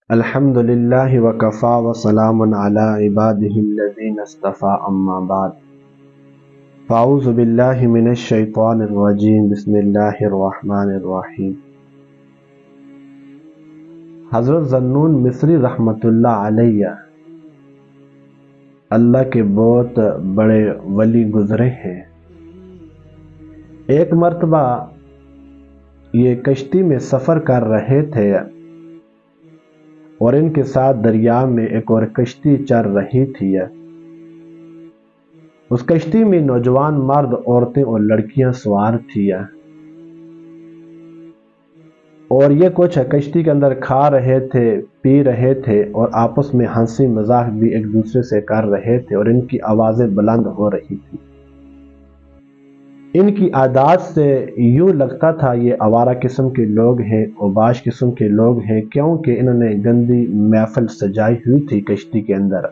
الحمدللہ وکفا وسلام علی عبادہ الذین اصطفى اما بعد فاعوذ باللہ من الشیطان الرجیم بسم اللہ الرحمن الرحیم۔ حضرت ذو-النون مصری رحمۃ اللہ علیہ اللہ کے بہت بڑے ولی گزرے ہیں۔ ایک مرتبہ یہ کشتی میں سفر کر رہے تھے اور ان کے ساتھ دریا میں ایک اور کشتی چل رہی تھی۔ اس کشتی میں نوجوان مرد، عورتیں اور لڑکیاں سوار تھی، اور یہ کچھ کشتی کے اندر کھا رہے تھے، پی رہے تھے اور آپس میں ہنسی مذاق بھی ایک دوسرے سے کر رہے تھے، اور ان کی آوازیں بلند ہو رہی تھی۔ ان کی عادات سے یوں لگتا تھا یہ آوارہ قسم کے لوگ ہیں، اوباش قسم کے لوگ ہیں، کیونکہ انہوں نے گندی محفل سجائی ہوئی تھی کشتی کے اندر۔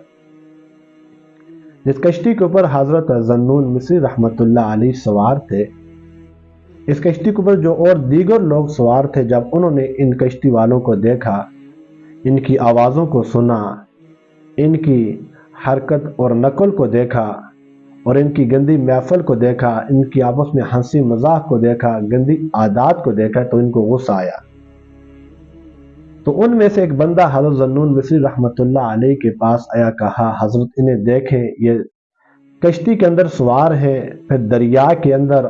جس کشتی کے اوپر حضرت ذو-النون مصری رحمۃ اللہ علیہ سوار تھے، اس کشتی کے اوپر جو اور دیگر لوگ سوار تھے، جب انہوں نے ان کشتی والوں کو دیکھا، ان کی آوازوں کو سنا، ان کی حرکت اور نقل کو دیکھا اور ان کی گندی محفل کو دیکھا، ان کی آپس میں ہنسی مذاق کو دیکھا، گندی عادات کو دیکھا، تو ان کو غصہ آیا۔ تو ان میں سے ایک بندہ حضرت ذو-النون مصری رحمۃ اللہ علیہ کے پاس آیا، کہا حضرت انہیں دیکھیں، یہ کشتی کے اندر سوار ہیں، پھر دریا کے اندر،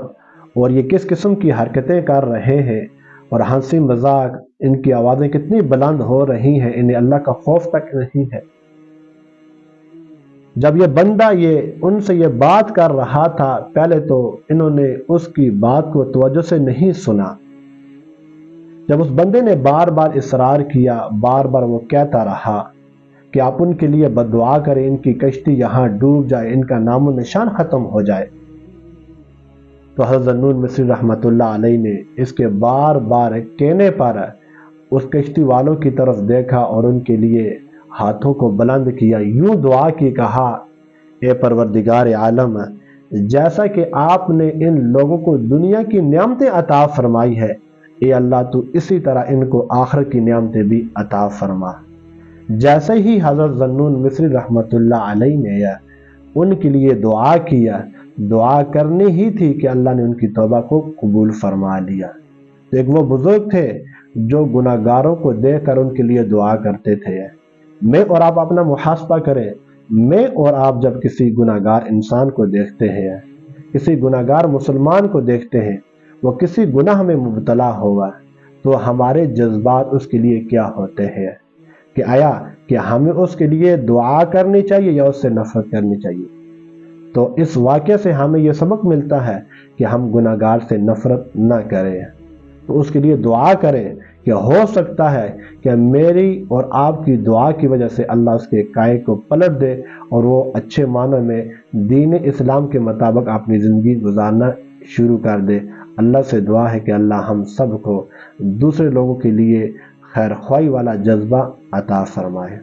اور یہ کس قسم کی حرکتیں کر رہے ہیں اور ہنسی مذاق، ان کی آوازیں کتنی بلند ہو رہی ہیں، انہیں اللہ کا خوف تک نہیں ہے۔ جب یہ بندہ ان سے یہ بات کر رہا تھا، پہلے تو انہوں نے اس کی بات کو توجہ سے نہیں سنا۔ جب اس بندے نے بار بار اصرار کیا، بار بار وہ کہتا رہا کہ آپ ان کے لیے بد دعا کریں، ان کی کشتی یہاں ڈوب جائے، ان کا نام و نشان ختم ہو جائے، تو حضرت ذو-النون مصری رحمۃ اللہ علیہ نے اس کے بار بار کہنے پر اس کشتی والوں کی طرف دیکھا اور ان کے لیے ہاتھوں کو بلند کیا، یوں دعا کی، کہا اے پروردگار عالم، جیسا کہ آپ نے ان لوگوں کو دنیا کی نعمتیں عطا فرمائی ہے، اے اللہ تو اسی طرح ان کو آخرت کی نعمتیں بھی عطا فرما۔ جیسے ہی حضرت ذو-النون مصری رحمۃ اللہ علیہ نے ان کے لیے دعا کیا، دعا کرنی ہی تھی کہ اللہ نے ان کی توبہ کو قبول فرما لیا۔ تو ایک وہ بزرگ تھے جو گناہ گاروں کو دیکھ کر ان کے لیے دعا کرتے تھے۔ میں اور آپ اپنا محاسبہ کریں، میں اور آپ جب کسی گناہ گار انسان کو دیکھتے ہیں، کسی گناہ گار مسلمان کو دیکھتے ہیں، وہ کسی گناہ میں مبتلا ہوا، تو ہمارے جذبات اس کے لیے کیا ہوتے ہیں؟ کہ آیا کہ ہمیں اس کے لیے دعا کرنی چاہیے یا اس سے نفرت کرنی چاہیے؟ تو اس واقعے سے ہمیں یہ سبق ملتا ہے کہ ہم گناہ گار سے نفرت نہ کریں، تو اس کے لیے دعا کریں کہ ہو سکتا ہے کہ میری اور آپ کی دعا کی وجہ سے اللہ اس کے کائے کو پلٹ دے اور وہ اچھے معنی میں دین اسلام کے مطابق اپنی زندگی گزارنا شروع کر دے۔ اللہ سے دعا ہے کہ اللہ ہم سب کو دوسرے لوگوں کے لیے خیر خواہی والا جذبہ عطا فرمائے۔